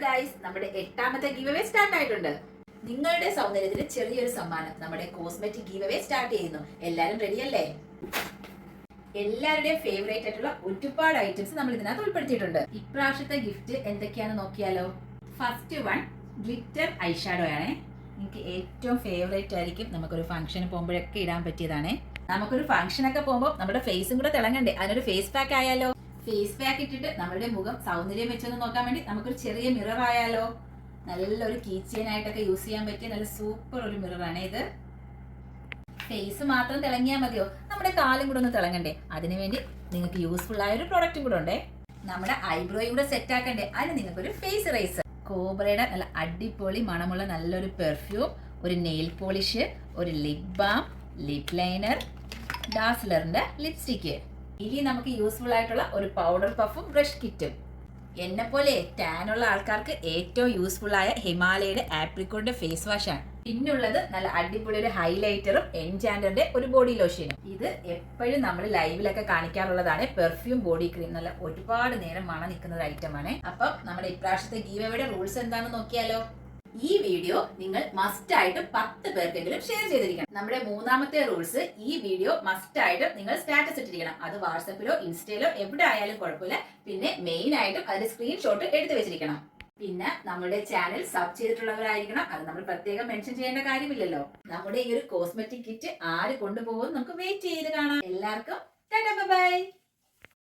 Guys, നമ്മുടെ 8ാമത്തെ give away start ആയിട്ടുണ്ട്. നിങ്ങളുടെ സൗന്ദര്യത്തിന് ചെറിയൊരു സമ്മാനം. നമ്മുടെ കോസ്മെറ്റിക് ഗീവ് അവേ സ്റ്റാർട്ട് ചെയ്യുന്നു. എല്ലാരും റെഡിയല്ലേ? എല്ലാവരുടെയും ഫേവറേറ്റ് ആയിട്ടുള്ള ഒരുപാട് ഐറ്റംസ് നമ്മൾ ഇതിനകത്ത് ഉൾപ്പെടുത്തിയിട്ടുണ്ട്. ഇപ്രാവശ്യത്തെ ഗിഫ്റ്റ് എന്തൊക്കെയാണെന്ന് നോക്കിയാലോ. ഫസ്റ്റ് വൺ ഗ്ലിറ്റർ ഐഷാഡോ ആണ്. നിങ്ങൾക്ക് ഏറ്റവും ഫേവറേറ്റ് ആയിരിക്കും. നമുക്കൊരു ഫംഗ്ഷന് പോകുമ്പോഴൊക്കെ ഇടാൻ പറ്റിയതാണ്. നമുക്കൊരു ഫംഗ്ഷനൊക്കെ പോകുമ്പോൾ നമ്മുടെ ഫേസും കൂടെ തിളങ്ങണ്ടേ, അതിനൊരു ഫേസ് പാക്ക് ആയാലോ. ഫേസ് പാക്ക് ഇട്ടിട്ട് നമ്മുടെ മുഖം സൗന്ദര്യം വെച്ചൊന്ന് നോക്കാൻ വേണ്ടി നമുക്കൊരു ചെറിയ മിറർ ആയാലോ. നല്ലൊരു കീ ചെയിൻ ആയിട്ടൊക്കെ യൂസ് ചെയ്യാൻ പറ്റിയ നല്ല സൂപ്പർ ഒരു മിററാണ് ഇത്. ഫേസ് മാത്രം തിളങ്ങിയാൽ മതിയോ, നമ്മുടെ കാലും കൂടെ ഒന്ന് തിളങ്ങണ്ടേ. അതിനുവേണ്ടി നിങ്ങൾക്ക് യൂസ്ഫുൾ ആയ ഒരു പ്രോഡക്റ്റും കൂടെ ഉണ്ടേ. നമ്മുടെ ഐബ്രോയും കൂടെ സെറ്റ് ആക്കണ്ടേ, അതിന് നിങ്ങൾക്കൊരു ഫേസ് ഇറേസർ, കോബ്രയുടെ നല്ല അടിപൊളി മണമുള്ള നല്ലൊരു പെർഫ്യൂം, ഒരു നെയിൽ പോളിഷ്, ഒരു ലിപ് ബാം, ലിപ് ലൈനർ, ഡാസ്ലറിന്റെ ലിപ്സ്റ്റിക്ക്. ഇനി നമുക്ക് യൂസ്ഫുൾ ആയിട്ടുള്ള ഒരു പൗഡർ പഫും ബ്രഷ് കിറ്റും. എന്നെ പോലെ ടാനുള്ള ആൾക്കാർക്ക് ഏറ്റവും യൂസ്ഫുൾ ആയ ഹിമാലയയുടെ ആപ്രിക്കോണിന്റെ ഫേസ് വാഷ് ആണ്. പിന്നുള്ളത് നല്ല അടിപൊളി ഒരു ഹൈലൈറ്ററും എൻചാൻഡറിന്റെ ഒരു ബോഡി ലോഷനും. ഇത് എപ്പോഴും നമ്മൾ ലൈവിലൊക്കെ കാണിക്കാറുള്ളതാണ്. പെർഫ്യൂം ബോഡി ക്രീം, നല്ല ഒരുപാട് നേരം മണം നിൽക്കുന്ന ഒരു ഐറ്റം ആണ്. അപ്പം നമ്മുടെ ഇപ്രാവശ്യത്തെ ഗീവ് അവേയുടെ റൂൾസ് എന്താണെന്ന് നോക്കിയാലോ. ഈ വീഡിയോ നിങ്ങൾ മസ്റ്റ് ആയിട്ട് 10 പേർക്കെങ്കിലും ഷെയർ ചെയ്തിരിക്കണം. നമ്മുടെ 3ാമത്തെ റൂൾസ്, ഈ വീഡിയോ മസ്റ്റ് ആയിട്ട് നിങ്ങൾ സ്റ്റാറ്റസ് ഇട്ടിരിക്കണം. അത് വാട്സപ്പിലോ ഇൻസ്റ്റയിലോ എവിടെ ആയാലും കുഴപ്പമില്ല. പിന്നെ മെയിൻ ആയിട്ടും അതിന്റെ സ്ക്രീൻഷോട്ട് എടുത്തു വെച്ചിരിക്കണം. പിന്നെ നമ്മുടെ ചാനൽ സബ് ചെയ്തിട്ടുള്ളവരായിരിക്കണം. അത് നമ്മൾ പ്രത്യേകം മെൻഷൻ ചെയ്യേണ്ട കാര്യമില്ലല്ലോ. നമ്മുടെ ഈ ഒരു കോസ്മെറ്റിക് കിറ്റ് ആര് കൊണ്ടുപോകും നമുക്ക് വെയിറ്റ് ചെയ്ത് കാണാം. എല്ലാവർക്കും ടാറ്റാ ബൈ.